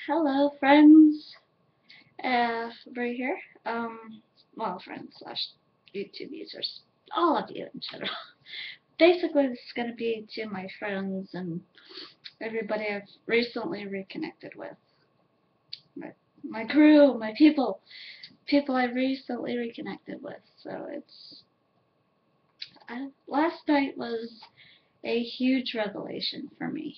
Hello, friends. Right here. Well, friends slash YouTube users, all of you in general. Basically, this is gonna be to my friends and everybody I've recently reconnected with, my my crew, my people I've recently reconnected with. So last night was a huge revelation for me.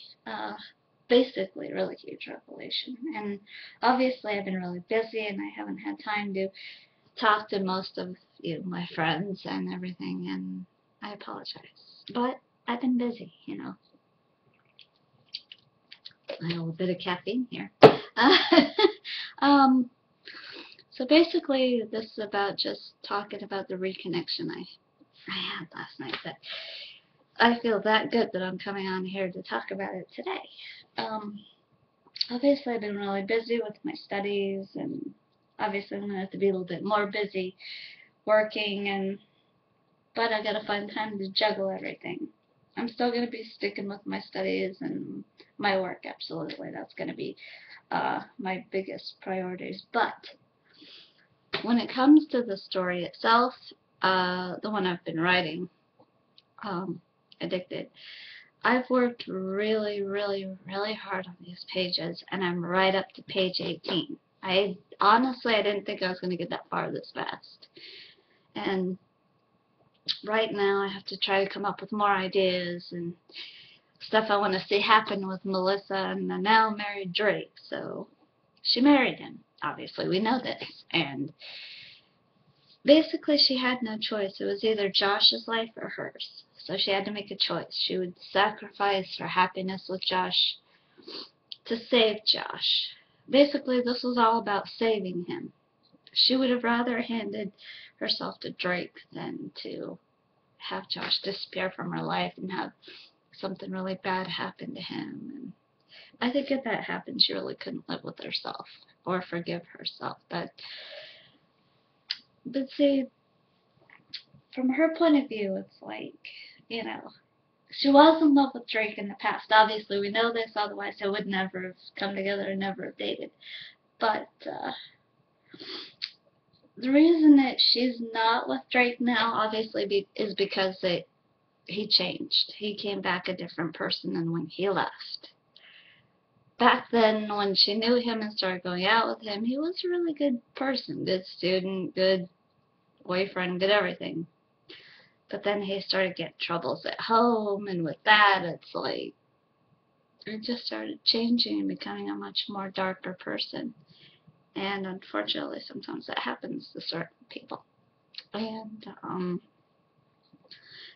Basically, really huge revelation. And obviously, I've been really busy and I haven't had time to talk to most of you, my friends, and everything, and I apologize. But I've been busy, you know. I have a bit of caffeine here. um, so basically, this is about just talking about the reconnection I had last night. But I feel that good that I'm coming on here to talk about it today. Um, Obviously, I've been really busy with my studies, and obviously, I'm going to have to be a little bit more busy working, but I got to find time to juggle everything. I'm still going to be sticking with my studies and my work, absolutely. That's going to be my biggest priorities. But when it comes to the story itself, the one I've been writing, um, Addicted, I've worked really, really, really hard on these pages, and I'm right up to page 18. I didn't think I was going to get that far this fast. And right now I have to try to come up with more ideas and stuff I want to see happen with Melissa and the now married Drake. So she married him, obviously, we know this. And basically she had no choice. It was either Josh's life or hers. So she had to make a choice. She would sacrifice her happiness with Josh to save Josh. Basically, this was all about saving him. She would have rather handed herself to Drake than to have Josh disappear from her life and have something really bad happen to him. And I think if that happened, she really couldn't live with herself or forgive herself. But see, from her point of view, it's like, you know, she was in love with Drake in the past. Obviously, we know this, otherwise they would never have come together and never have dated. But the reason that she's not with Drake now, obviously, is because he changed. He came back a different person than when he left. Back then, when she knew him and started going out with him, he was a really good person, good student, good boyfriend, good everything. But then he started getting troubles at home, and with that, it's like it just started changing and becoming a much more darker person. And unfortunately, sometimes that happens to certain people. And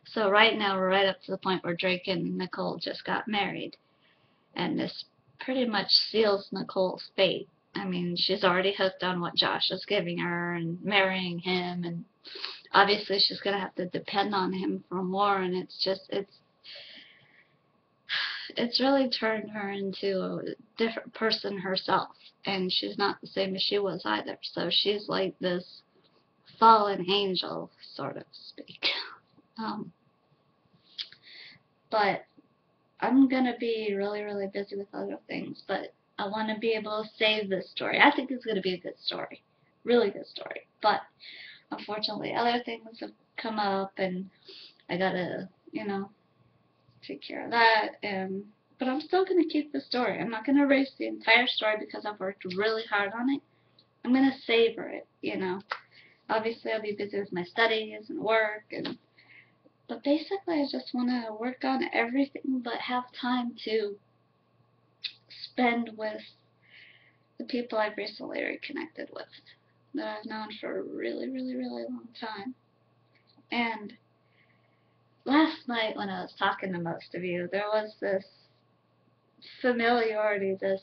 so right now, we're right up to the point where Drake and Nicole just got married, and this pretty much seals Nicole's fate. I mean, she's already hooked on what Josh is giving her and marrying him, and obviously she's going to have to depend on him for more, and it's really turned her into a different person herself, and she's not the same as she was either. So she's like this fallen angel, sort of speak. Um, but I'm gonna be really, really busy with other things, but I want to be able to save this story. I think it's gonna be a good story, really good story. But unfortunately, other things have come up, and I gotta, take care of that. And but I'm still gonna keep the story. I'm not gonna erase the entire story because I've worked really hard on it. I'm gonna savor it. Obviously, I'll be busy with my studies and work, but basically, I just want to work on everything, but have time to spend with the people I've recently reconnected with that I've known for a really, really, really long time. And last night, when I was talking to most of you, there was this familiarity, this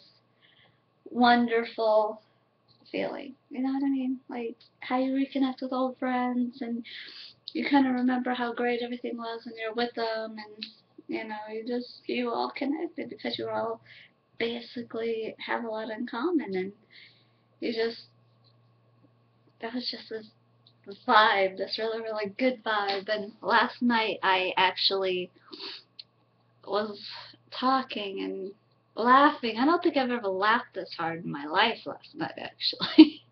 wonderful feeling. You know what I mean? Like how you reconnect with old friends and you kind of remember how great everything was when you're with them, and you all connected because you all basically have a lot in common, and you just that was just this vibe, this really, really good vibe. And last night I actually was talking, and laughing. I don't think I've ever laughed this hard in my life last night, actually.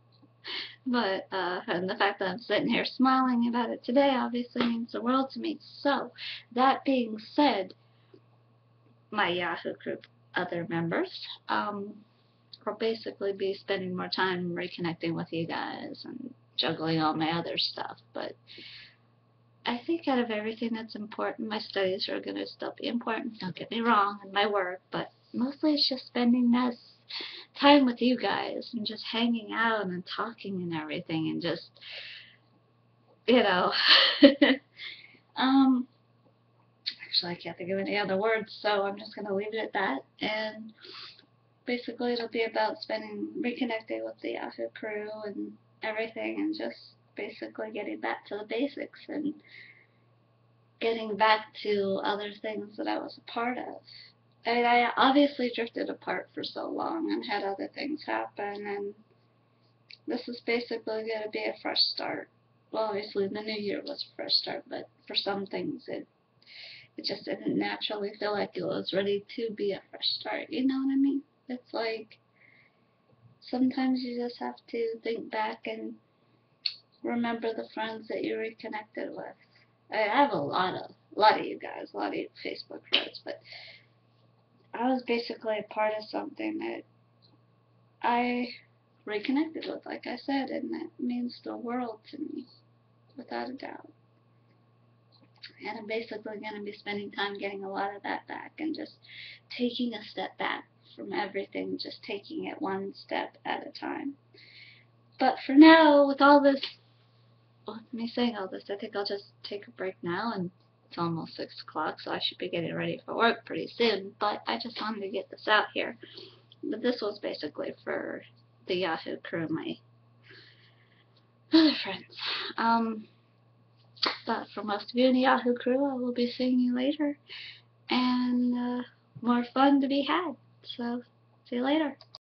But, and the fact that I'm sitting here smiling about it today obviously means the world to me. So, that being said, my Yahoo group other members, I'll basically be spending more time reconnecting with you guys and juggling all my other stuff. But I think out of everything that's important, my studies are going to still be important, don't get me wrong, and my work, but mostly it's just spending this time with you guys and just hanging out and talking and everything and just, you know, um, actually I can't think of any other words, so I'm just going to leave it at that. And basically it'll be about reconnecting with the Yahoo crew and everything and just basically getting back to the basics and getting back to other things that I was a part of. I mean, I obviously drifted apart for so long and had other things happen, and this is basically going to be a fresh start. Well, obviously the new year was a fresh start, but for some things it just didn't naturally feel like it was ready to be a fresh start. You know what I mean? It's like sometimes you just have to think back and remember the friends that you reconnected with. I have a lot of you guys, a lot of you Facebook friends, but I was basically a part of something that I reconnected with, like I said, and that means the world to me, without a doubt. And I'm basically going to be spending time getting a lot of that back and just taking a step back from everything, just taking it one step at a time. But for now, with all this, with me saying all this, I think I'll just take a break now, and it's almost 6 o'clock, so I should be getting ready for work pretty soon, but I just wanted to get this out here. But this was basically for the Yahoo crew, my other friends. But for most of you in the Yahoo crew, I will be seeing you later, and more fun to be had. So, see you later.